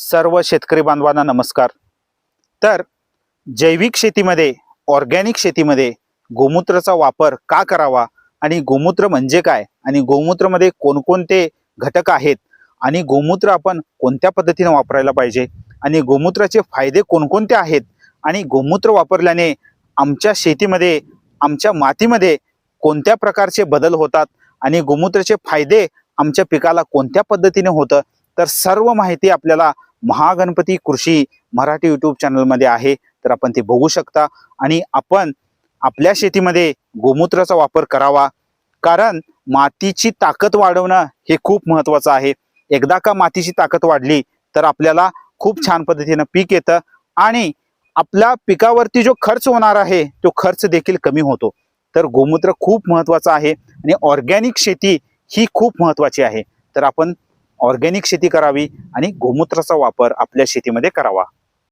सर्व शेतकरी बांधवांना नमस्कार। तर जैविक शेतीमध्ये, ऑर्गॅनिक शेतीमध्ये गोमूत्राचा वापर का करावा आणि गोमूत्र म्हणजे काय आणि गोमूत्रामध्ये कोणकोणते घटक आहेत आणि गोमूत्र आपण कोणत्या पद्धतीने वापरायला पाहिजे आणि गोमूत्राचे फायदे कोणकोणते आहेत आणि गोमूत्र वापरल्याने आमच्या शेतीमध्ये, आमच्या मातीमध्ये कोणत्या प्रकारचे बदल होतात आणि गोमूत्राचे फायदे आमच्या पिकाला कोणत्या पद्धतीने होतं, तर सर्व माहिती आपल्याला महागणपती कृषी मराठी यूट्यूब चॅनलमध्ये आहे। तर आपण ते बघू शकता आणि आपण आपल्या शेतीमध्ये गोमूत्राचा वापर करावा, कारण मातीची ताकद वाढवणं हे खूप महत्त्वाचं आहे। एकदा का मातीची ताकद वाढली तर आपल्याला खूप छान पद्धतीने पीक येतं आणि आपल्या पिकावरती जो खर्च होणार आहे तो खर्च देखील कमी होतो। तर गोमूत्र खूप महत्त्वाचं आहे आणि ऑर्गॅनिक शेती ही खूप महत्त्वाची आहे। तर आपण ऑर्गॅनिक शेती करावी आणि गोमूत्राचा वापर आपल्या शेतीमध्ये करावा।